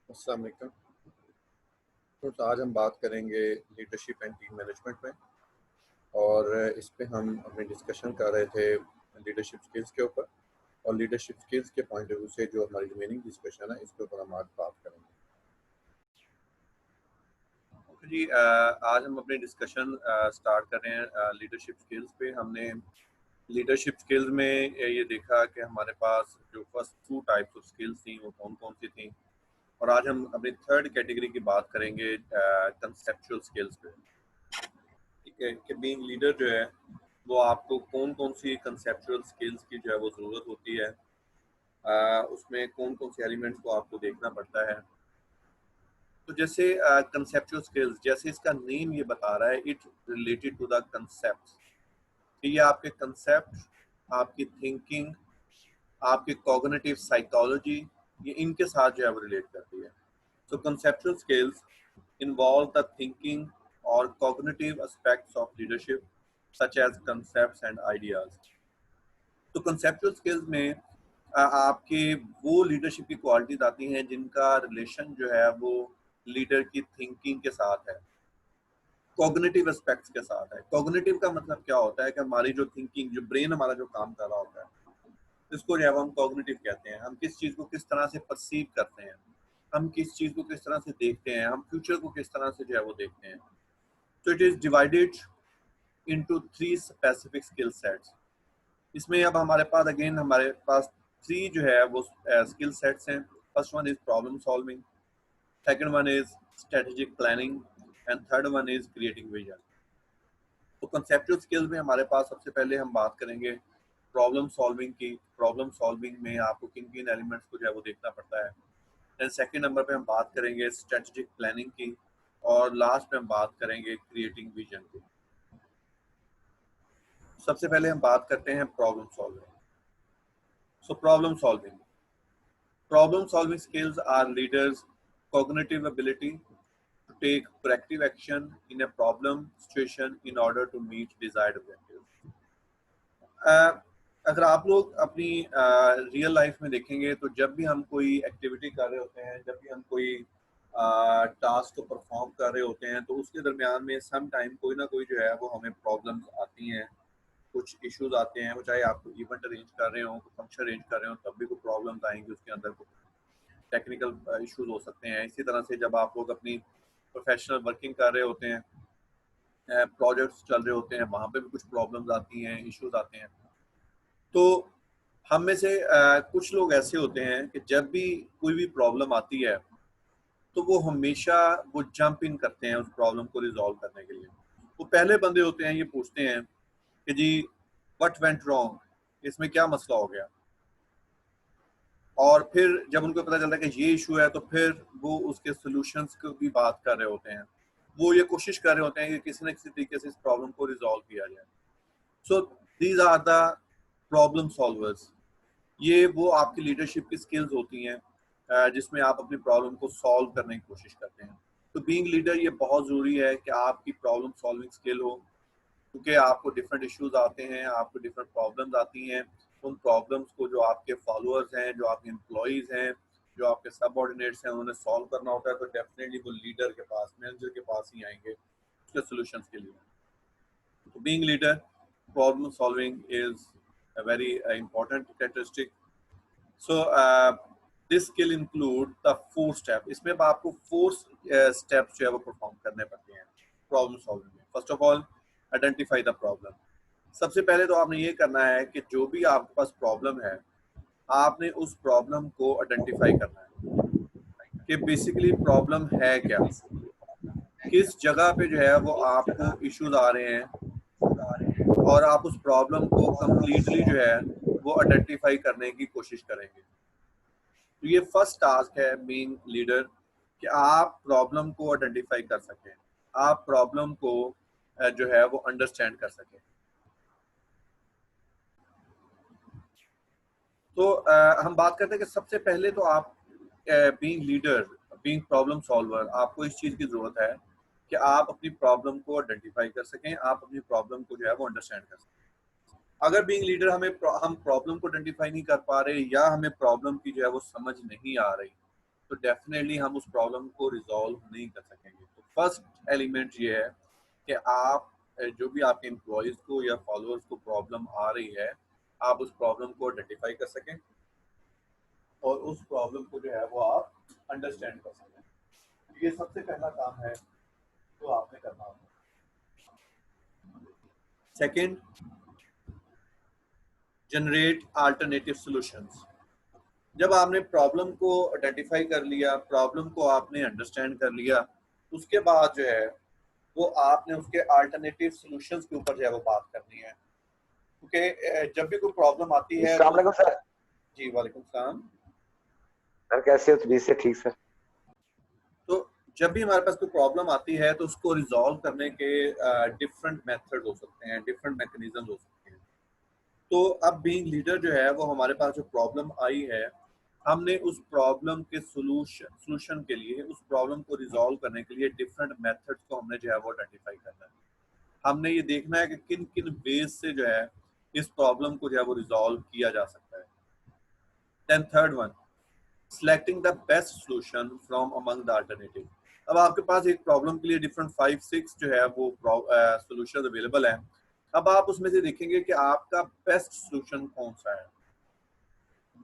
अस्सलाम वालेकुम। तो आज हम बात करेंगे लीडरशिप एंड टीम मैनेजमेंट में, और इस पे हम अपनी डिस्कशन कर रहे थे लीडरशिप स्किल्स के ऊपर। और लीडरशिप स्किल्स के पॉइंट ऑफ व्यू से जो हमारी रिमेनिंग डिस्कशन है इसके ऊपर हम आज बात करेंगे। तो जी आज हम अपनी डिस्कशन स्टार्ट कर रहे हैं लीडरशिप स्किल्स पे। हमने लीडरशिप स्किल्स में ये देखा कि हमारे पास जो first two types of skills थी वो कौन कौन सी थी, और आज हम अपनी थर्ड कैटेगरी की बात करेंगे कंसेप्चुअल स्किल्स पे। ठीक है कि बीइंग लीडर जो है वो आपको कौन कौन सी कंसेप्चुअल स्किल्स की जो है वो ज़रूरत होती है, उसमें कौन कौन से एलिमेंट्स को आपको देखना पड़ता है। तो जैसे कंसेप्चुअल स्किल्स, जैसे इसका नेम ये बता रहा है, it related to the concept. ये आपके कंसेप्ट, आपकी थिंकिंग, आपकी कॉग्निटिव साइकोलॉजी, ये इनके साथ जो है वो रिलेट करती है। So conceptual skills involve the thinking or cognitive aspects of leadership, such as concepts and ideas. तो conceptual skills में आपके वो लीडरशिप की क्वालिटीज आती हैं जिनका रिलेशन जो है वो लीडर की थिंकिंग के साथ है, कॉग्निटिव एस्पेक्ट्स के साथ है। कॉग्निटिव का मतलब क्या होता है कि हमारी जो थिंकिंग, जो ब्रेन हमारा जो काम कर रहा होता है, इसको जो है हम कॉग्निटिव कहते हैं। हम किस चीज़ को किस तरह से परसीव करते हैं, हम किस चीज़ को किस तरह से देखते हैं, हम फ्यूचर को किस तरह से जो है वो देखते हैं। तो it is divided into three specific skill sets. इसमें अब हमारे पास थ्री जो है वो स्किल सेट्स हैं। First one is problem solving, second one is strategic planning, and third one is creating vision. तो कंसेप्चुअल स्किल्स में हमारे पास सबसे पहले हम बात करेंगे प्रॉब्लम सॉल्विंग की। प्रॉब्लम सॉल्विंग में आपको किन किन एलिमेंट्स को जो है वो देखना पड़ता है। देन सेकंड नंबर पे हम बात करेंगे स्ट्रेटेजिक प्लानिंग की, और लास्ट में हम बात करेंगे क्रिएटिंग विजन की। सबसे पहले हम बात करते हैं problem solving. So problem solving skills are leaders cognitive ability to take proactive action in a problem situation in order to meet desired objectives. अगर आप लोग अपनी रियल लाइफ में देखेंगे तो जब भी हम कोई एक्टिविटी कर रहे होते हैं, जब भी हम कोई टास्क को परफॉर्म कर रहे होते हैं, तो उसके दरमियान में सम टाइम कोई ना कोई जो है वो हमें प्रॉब्लम्स आती हैं, कुछ इश्यूज आते हैं। वो चाहे आप कोई इवेंट अरेंज कर रहे हो, कोई फंक्शन अरेंज कर रहे हो, तब भी कोई प्रॉब्लम्स आएंगी, उसके अंदर कुछ टेक्निकल इश्यूज हो सकते हैं। इसी तरह से जब आप लोग अपनी प्रोफेशनल वर्किंग कर रहे होते हैं, प्रोजेक्ट्स चल रहे होते हैं, वहाँ पे भी कुछ प्रॉब्लम्स आती हैं, इश्यूज आते हैं। तो हम में से कुछ लोग ऐसे होते हैं कि जब भी कोई भी प्रॉब्लम आती है तो वो हमेशा वो जंप इन करते हैं उस प्रॉब्लम को रिजॉल्व करने के लिए। वो पहले बंदे होते हैं, ये पूछते हैं कि जी व्हाट वेंट रॉन्ग, इसमें क्या मसला हो गया। और फिर जब उनको पता चलता है कि ये इशू है तो फिर वो उसके सोल्यूशंस की भी बात कर रहे होते हैं। वो ये कोशिश कर रहे होते हैं कि किसी न किसी तरीके से इस प्रॉब्लम को रिजॉल्व किया जाए। So these are the problem solvers. ये वो आपकी लीडरशिप की स्किल्स होती हैं जिसमें आप अपनी प्रॉब्लम को सॉल्व करने की कोशिश करते हैं। तो बीइंग लीडर ये बहुत ज़रूरी है कि आपकी प्रॉब्लम सॉल्विंग स्किल हो, क्योंकि आपको डिफरेंट इश्यूज आते हैं, आपको डिफरेंट प्रॉब्लम्स आती हैं। उन प्रॉब्लम्स को जो आपके फॉलोअर्स हैं, जो आपके एम्प्लॉयज़ हैं, जो आपके सबऑर्डिनेट्स हैं, उन्हें सॉल्व करना होता है। तो डेफिनेटली वो लीडर के पास, मैनेजर के पास ही आएंगे उसके सोल्यूशंस के लिए। तो being leader, problem solving is a very important characteristic. So this skill include the four step। इसमें अब आपको फोर स्टेप्स जो है वो परफॉर्म करने पड़ते हैं प्रॉब्लम सॉल्विंग में। First of all, identify the problem. सबसे पहले तो आपने ये करना है कि जो भी आपके पास प्रॉब्लम है, आपने उस प्रॉब्लम को आइडेंटिफाई करना है कि बेसिकली प्रॉब्लम है क्या, किस जगह पे जो है वो आपको इश्यूज आ रहे हैं, और आप उस प्रॉब्लम को कंप्लीटली जो है वो आइडेंटिफाई करने की कोशिश करेंगे। तो ये फर्स्ट टास्क है बीइंग लीडर, कि आप प्रॉब्लम को आइडेंटिफाई कर सकें, आप प्रॉब्लम को जो है वो अंडरस्टैंड कर सकें। तो हम बात करते हैं कि सबसे पहले तो आप being leader, being problem solver, आपको इस चीज़ की ज़रूरत है कि आप अपनी प्रॉब्लम को आइडेंटिफाई कर सकें, आप अपनी प्रॉब्लम को जो है वो अंडरस्टैंड कर सकें। अगर बीइंग लीडर हम प्रॉब्लम को आइडेंटिफाई नहीं कर पा रहे, या हमें प्रॉब्लम की जो है वो समझ नहीं आ रही, तो डेफिनेटली हम उस प्रॉब्लम को रिजॉल्व नहीं कर सकेंगे। तो फर्स्ट एलिमेंट ये है कि आप जो भी आपके एम्प्लॉयज़ को या फॉलोअर्स को प्रॉब्लम आ रही है, आप उस प्रॉब्लम को आइडेंटिफाई कर सकें और उस प्रॉब्लम को जो है वो आप अंडरस्टैंड कर सकें। ये सबसे पहला काम है जो आपने करना होगा। Second, generate alternative solutions. जब आपने प्रॉब्लम को आइडेंटिफाई कर लिया, प्रॉब्लम को आपने अंडरस्टैंड कर लिया, उसके बाद जो है वो आपने उसके अल्टरनेटिव सॉल्यूशंस के ऊपर जो है वो बात करनी है। क्योंकि जब भी कोई प्रॉब्लम आती है अस्सलाम वालेकुम सर। जी वालेकुम सलाम सर कैसे हो? तबीयत से ठीक सर। तो जब भी हमारे पास कोई प्रॉब्लम आती है तो उसको रिजॉल्व करने के डिफरेंट मेथड हो सकते हैं, डिफरेंट मैकेनिज्म हो सकते हैं। तो अब बीइंग लीडर जो है वो हमारे पास जो प्रॉब्लम आई है, हमने उस प्रॉब्लम के सोल्यूशन के लिए, उस प्रॉब्लम को रिजॉल्व करने के लिए डिफरेंट मेथड्स को हमने जो है वो आइडेंटिफाई करना है। हमने ये देखना है कि किन किन वेज से जो है इस प्रॉब्लम को जो है वो रिजॉल्व किया जा सकता है। Then third one, selecting the best solution from among the alternative. अब आपके पास एक प्रॉब्लम के लिए डिफरेंट 5-6 जो है वो सॉल्यूशन अवेलेबल है। अब आप उसमें से देखेंगे कि आपका बेस्ट सॉल्यूशन कौन सा है,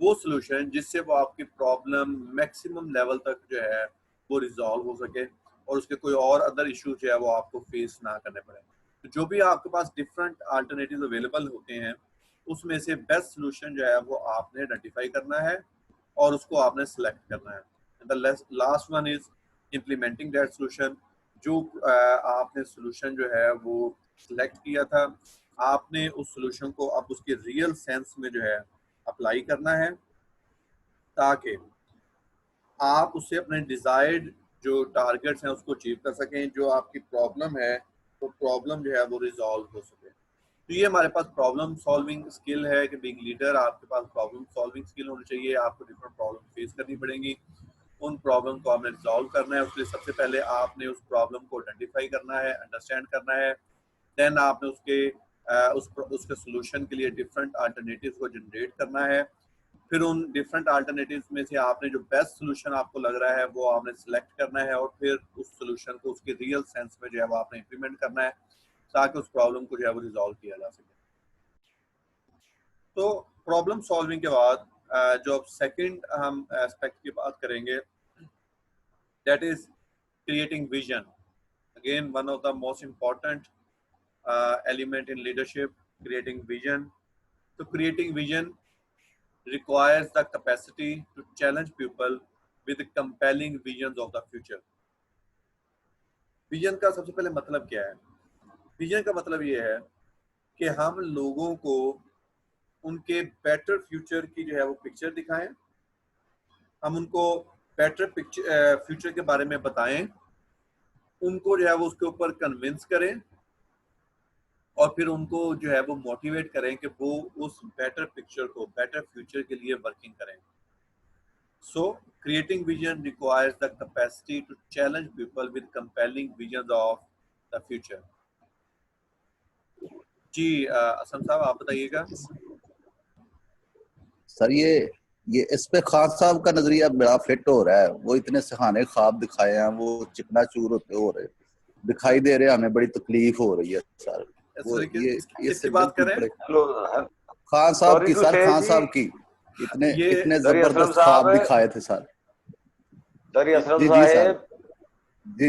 वो सॉल्यूशन जिससे वो आपकी प्रॉब्लम मैक्सिमम लेवल तक जो है वो रिजॉल्व हो सके और उसके कोई और अदर इश्यूज जो है वो आपको फेस ना करने पड़े। तो जो भी आपके पास डिफरेंट अल्टरनेटिव अवेलेबल होते हैं, उसमें से बेस्ट सॉल्यूशन जो है वो आपने आइडेंटिफाई करना है और उसको आपने सेलेक्ट करना है। The last one is implementing that solution. जो आपने सॉल्यूशन जो है वो सिलेक्ट किया था, आपने उस सॉल्यूशन को अब उसके रियल सेंस में जो है अप्लाई करना है ताकि आप उससे अपने डिजायर्ड जो टारगेट्स हैं उसको अचीव कर सकें। जो आपकी प्रॉब्लम है तो प्रॉब्लम जो है वो रिजॉल्व हो सके। तो ये हमारे पास प्रॉब्लम सॉल्विंग स्किल है कि बीइंग लीडर आपके पास प्रॉब्लम सॉल्विंग स्किल होनी चाहिए। आपको डिफरेंट प्रॉब्लम फेस करनी पड़ेंगी, उन प्रॉब्लम को आपने रिजॉल्व करना है। उसके लिए सबसे पहले आपने उस प्रॉब्लम को आइडेंटिफाई करना है, अंडरस्टैंड करना है। देन आपने उसके सोल्यूशन के लिए डिफरेंट अल्टरनेटिव्स को जनरेट करना है। फिर उन डिफरेंट अल्टरनेटिव्स में से आपने जो बेस्ट सोल्यूशन आपको लग रहा है वो आपने सिलेक्ट करना है और फिर उस सोल्यूशन को उसके रियल सेंस में जो है वो आपने इम्प्लीमेंट करना है ताकि उस प्रॉब्लम को जो है वो रिजॉल्व किया जा सके। तो प्रॉब्लम सॉल्विंग के बाद जो अब सेकंड हम एस्पेक्ट की बात करेंगे, that is creating vision. Again one of the most important element in leadership, creating vision. तो creating vision requires the capacity to challenge people with compelling visions of the future. Vision का सबसे पहले मतलब क्या है? विजन का मतलब ये है कि हम लोगों को उनके बेटर फ्यूचर की जो है वो पिक्चर दिखाएं, हम उनको बेटर फ्यूचर के बारे में बताएं, उनको जो है वो उसके ऊपर कन्विंस करें और फिर उनको जो है वो मोटिवेट करें कि वो उस बेटर पिक्चर को, बेटर फ्यूचर के लिए वर्किंग करें। So, creating vision requires the capacity to challenge people with compelling visions of the future. जी असम साहब आप बताइएगा। सर ये इस पे खान साहब का नजरिया बड़ा फिट हो रहा है। वो इतने सुहाने ख्वाब दिखाए हैं, वो चिकना चूर होते हो रहे दिखाई दे रहे हैं, हमें बड़ी तकलीफ हो रही है सर। वो इसकी बात करें खान साहब की, सर खान साहब की इतने जबरदस्त ख्वाब दिखाए थे सर। जी जी सर,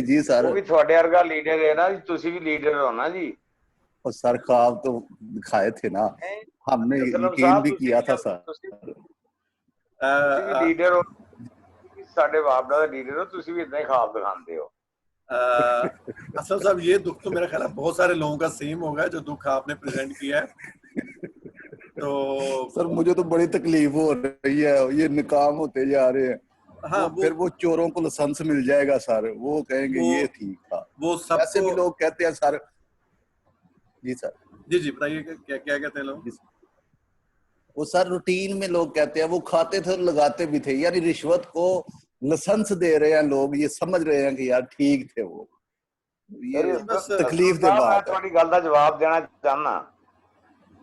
जी सर। वो भी थोड़े वर्गा लीडर है ना जी, तुसी भी लीडर हो ना जी। और सर ख्वाब तो दिखाए थे ना, हमने यकीन भी किया था सर। तुसी भी लीडर हो, साडे बाप दादा लीडर हो, तुसी भी इतना ही ख्वाब दिखाते हो। असम साहब ये दुख तो मेरा ख्याल है बहुत सारे लोगों का सेम होगा जो दुख आपने प्रेजेंट किया है। तो सर मुझे तो बड़ी तकलीफ हो रही है, ये नाकाम होते जा रहे हैं। हाँ, फिर वो चोरों को लाइसेंस मिल जाएगा सर, वो कहेंगे ये ठीक था। वो सब ऐसे भी लोग कहते हैं सर। जी सर। जी बताइए क्या क्या कहते हैं लोग? वो सर रूटीन में लोग कहते हैं, वो खाते थे और लगाते भी थे, यानी रिश्वत को लाइसेंस दे रहे हैं लोग, ये समझ रहे हैं कि यार ठीक थे वो। ये बस तकलीफ दे बात है। मैं थोड़ी गल दा जवाब देना चाहना।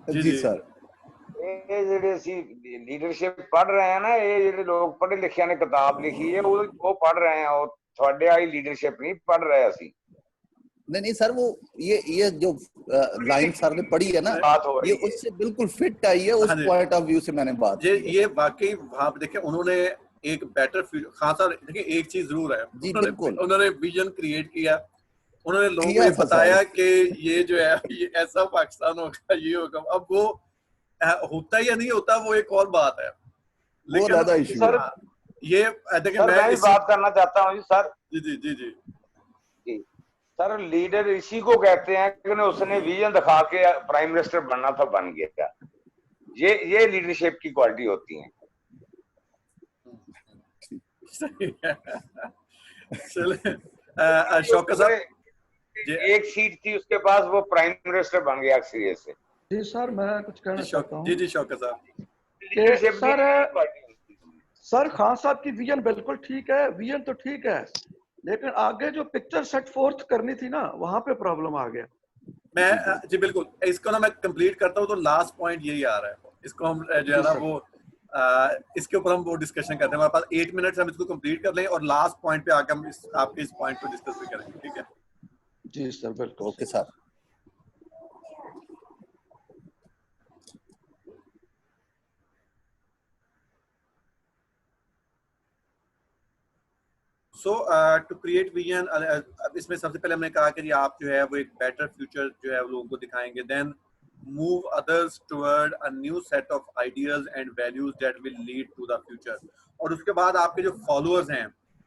जी सर। ਇਹ ਜਿਹੜੇ ਅਸੀਂ ਲੀਡਰਸ਼ਿਪ ਪੜ੍ਹ ਰਹੇ ਆ ਨਾ, ਇਹ ਜਿਹੜੇ ਲੋਕ ਪੜ੍ਹੇ ਲਿਖਿਆਂ ਨੇ ਕਿਤਾਬ ਲਿਖੀ ਹੈ ਉਹ ਪੜ੍ਹ ਰਹੇ ਆ, ਉਹ ਤੁਹਾਡੇ ਵਾਲੀ ਲੀਡरशिप नहीं पढ़ रहे ਅਸੀਂ। नहीं सर, वो ये जो लाइन सर ने पढ़ी है ना, ये उससे बिल्कुल फिट आई है, उस पॉइंट ऑफ व्यू से मैंने बात ये वाकई आप देखें उन्होंने एक बेटर फ्यूचर, खान साहब देखिए एक चीज जरूर है, उन्होंने विजन क्रिएट किया, उन्होंने लोगों को बताया कि ये जो है ये ऐसा पाकिस्तान होगा, ये होगा। अब वो होता या नहीं होता वो एक और बात है, लेकिन सर ये देखिए मैं भी बात करना चाहता हूँ सर। जी जी जी जी जी सर, लीडर इसी को कहते हैं कि उसने विजन दिखा के प्राइम मिनिस्टर बनना था, बन गया। ये लीडरशिप की क्वालिटी होती है। चले शौकत साहब, एक सीट थी उसके पास, वो प्राइम मिनिस्टर बन गया अक्सरियत से। जी सर, मैं कुछ कहना चाहता हूँ। जी जी शौकत साहब। सर खान साहब की विजन बिल्कुल ठीक है, विजन तो ठीक है, लेकिन आगे जो पिक्चर सेट फोर्थ करनी थी ना, वहां पे प्रॉब्लम आ गया। मैं जी बिल्कुल, इसको ना मैं कंप्लीट करता हूँ, तो लास्ट पॉइंट यही आ रहा है, इसको हम जो है ना वो इसके ऊपर हम वो डिस्कशन करते हैं। हमारे पास 8 मिनट हम इसको कंप्लीट कर लें और लास्ट पॉइंट पे आकर हम आपके इस पॉइंट को डिस्कस भी करेंगे, ठीक है? जी सर बिल्कुल। Okay sir. So to create vision, इसमें सबसे पहले हमने कहा कि आप जो है वो एक बेटर फ्यूचर जो है लोगों को दिखाएंगे, then move others toward a new set of ideas and values that will lead to the future. और उसके बाद आपके जो फॉलोअर्स हैं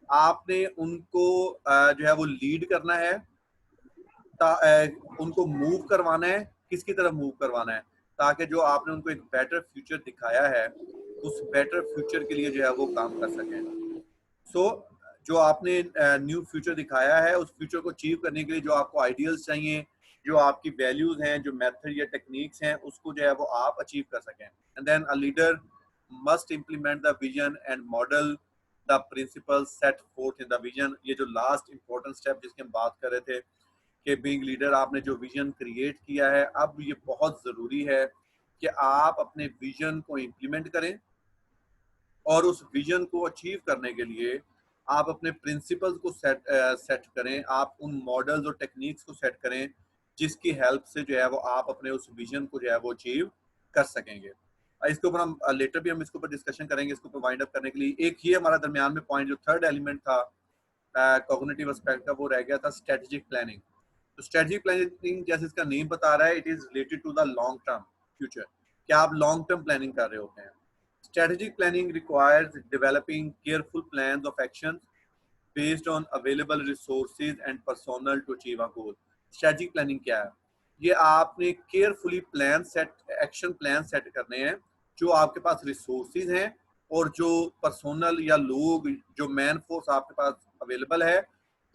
आपने उनको जो है वो लीड करना है, उनको मूव करवाना है, किसकी तरफ मूव करवाना है, ताकि जो आपने उनको एक बेटर फ्यूचर दिखाया है उस बेटर फ्यूचर के लिए जो है वो काम कर सकें। सो जो आपने न्यू फ्यूचर दिखाया है उस फ्यूचर को अचीव करने के लिए जो आपको आइडियल्स चाहिए, जो आपकी वैल्यूज हैं, जो मेथड या टेक्निक्स हैं, उसको जो है वो आप अचीव कर सकें। And then a leader must implement the vision and model the principle set forth in the vision. ये जो लास्ट इंपॉर्टेंट स्टेप जिसकी हम बात कर रहे थे कि बीइंग लीडर आपने जो विजन क्रिएट किया है, अब ये बहुत ज़रूरी है कि आप अपने विजन को इम्प्लीमेंट करें और उस विजन को अचीव करने के लिए आप अपने प्रिंसिपल्स को सेट करें, आप उन मॉडल्स और टेक्निक्स को सेट करें जिसकी हेल्प से जो है वो आप अपने उस विजन को जो है वो अचीव कर सकेंगे। इसके ऊपर हम लेटर भी हम इसके ऊपर डिस्कशन करेंगे, इसको वाइंड अप करने के लिए। एक ही हमारा दरमियान में पॉइंट जो थर्ड एलिमेंट था कॉग्निटिव एस्पेक्ट का, वो रह गया था स्ट्रेटेजिक प्लानिंग। तो स्ट्रेटेजिक प्लानिंग जैसे इसका नेम बता रहा है, it is related to the long term future, क्या आप लॉन्ग टर्म प्लानिंग कर रहे होते हैं। Strategic planning requires developing careful plans of action based on available resources and personnel to achieve a goal. Strategic planning क्या है? ये आपने carefully action plan set करने हैं, जो आपके पास resources हैं और जो personnel या लोग, जो man force आपके पास available है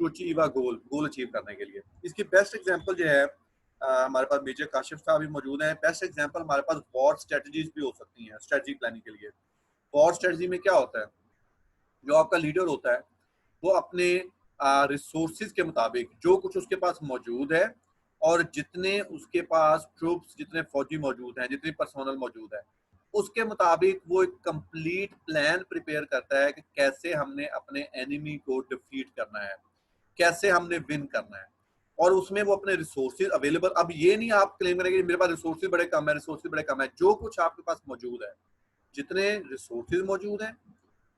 to achieve a goal achieve करने के लिए। इसकी best example जो है हमारे पास मेजर काशिफ साहब भी मौजूद हैं। बेस्ट एग्जांपल हमारे पास वॉर स्ट्रेटजीज भी हो सकती हैं स्ट्रेटजी प्लानिंग के लिए। वॉर स्ट्रेटजी में क्या होता है, जो आपका लीडर होता है वो अपने रिसोर्सेज के मुताबिक जो कुछ उसके पास मौजूद है और जितने उसके पास ट्रूप्स, जितने फौजी मौजूद हैं, जितनी पर्सोनल मौजूद है, उसके मुताबिक वो एक कंप्लीट प्लान प्रिपेयर करता है कि कैसे हमने अपने एनिमी को डिफीट करना है, कैसे हमने विन करना है। और उसमें वो अपने रिसोर्सेज अवेलेबल, अब ये नहीं आप क्लेम करेंगे मेरे पास रिसोर्सेज बड़े कम है, जो कुछ आपके पास मौजूद है, जितने रिसोर्सेज मौजूद हैं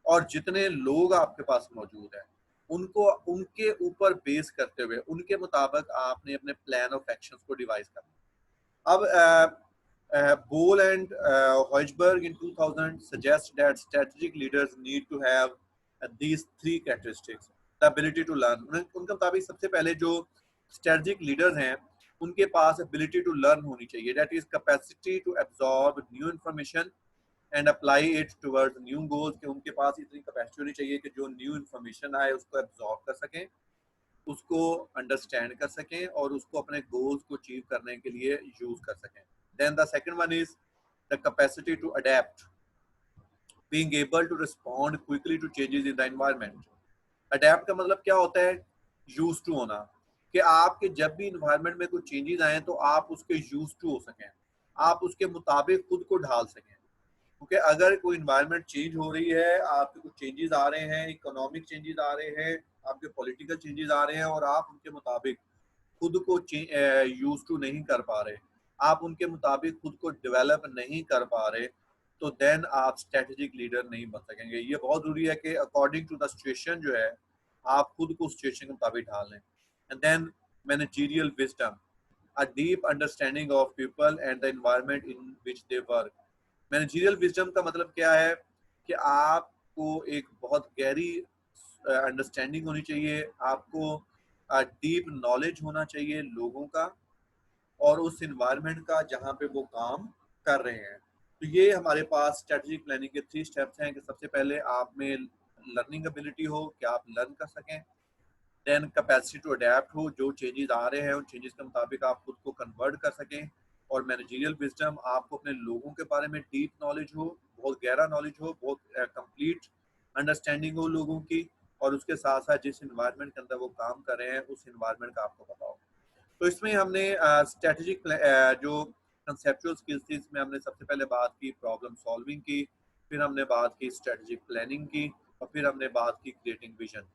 और जितने लोग आपके पास मौजूद हैं, उनको उनके ऊपर बेस करते हुए उनके मुताबिक आपने अपने प्लान ऑफ एक्शंस को डिवाइस करना। अब बोल and हॉइजबर्ग in 2000 suggest that strategic leaders need to have these 3 characteristics: the ability to learn। उनके मुताबिक सबसे पहले जो स्ट्रेटेजिक लीडर्स हैं उनके पास एबिलिटी टू लर्न होनी चाहिए, that is capacity to absorb new information and apply it towards new goals. कि उनके पास इतनी कैपेसिटी होनी चाहिए कि जो न्यू इन्फॉर्मेशन आए उसको एब्जॉर्ब कर सकें, उसको अंडरस्टैंड कर सकें और उसको अपने गोल्स को अचीव करने के लिए यूज कर सकें। Then the second one is the capacity to adapt, being able to respond quickly to changes in the environment. Adapt का मतलब क्या होता है, यूज टू होना, कि आपके जब भी इन्वायरमेंट में कोई चेंजेस आए तो आप उसके यूज टू हो सकें, आप उसके मुताबिक खुद को ढाल सकें। क्योंकि अगर कोई इन्वायरमेंट चेंज हो रही है, आपके कुछ चेंजेस आ रहे हैं, इकोनॉमिक चेंजेस आ रहे हैं, आपके पॉलिटिकल चेंजेस आ रहे हैं और आप उनके मुताबिक खुद को यूज टू नहीं कर पा रहे, आप उनके मुताबिक खुद को डेवलप नहीं कर पा रहे, तो देन आप स्ट्रेटेजिक लीडर नहीं बन सकेंगे। ये बहुत जरूरी है कि अकॉर्डिंग टू द सिचुएशन जो है आप खुद को सिचुएशन के मुताबिक ढाल लें। And then managerial wisdom, a deep understanding of people and the environment in which they work। Managerial wisdom का मतलब क्या है कि आपको एक बहुत गहरी अंडरस्टैंडिंग होनी चाहिए, आपको डीप नॉलेज होना चाहिए लोगों का और उस इन्वायरमेंट का जहाँ पे वो काम कर रहे हैं। तो ये हमारे पास स्ट्रेटेजिक प्लानिंग के 3 स्टेप्स हैं कि सबसे पहले आप में लर्निंग एबिलिटी हो कि आप लर्न कर सकें, देन कैपेसिटी टू अडेप्ट हो, जो चेंजेस आ रहे हैं उन चेंजेस के मुताबिक आप खुद को कन्वर्ट कर सकें, और मैनेजरियल विजडम, आपको अपने लोगों के बारे में डीप नॉलेज हो, बहुत गहरा नॉलेज हो, बहुत कंप्लीट अंडरस्टैंडिंग हो लोगों की, और उसके साथ साथ जिस इन्वायरमेंट के अंदर वो काम कर रहे हैं उस इन्वायरमेंट का आपको पता हो। तो इसमें हमने स्ट्रेटेजिक जो कंसेप्चुअल स्किल्स थी, इसमें हमने सबसे पहले बात की प्रॉब्लम सॉल्विंग की, फिर हमने बात की स्ट्रेटेजिक प्लानिंग की, और फिर हमने बात की क्रिएटिंग विजन।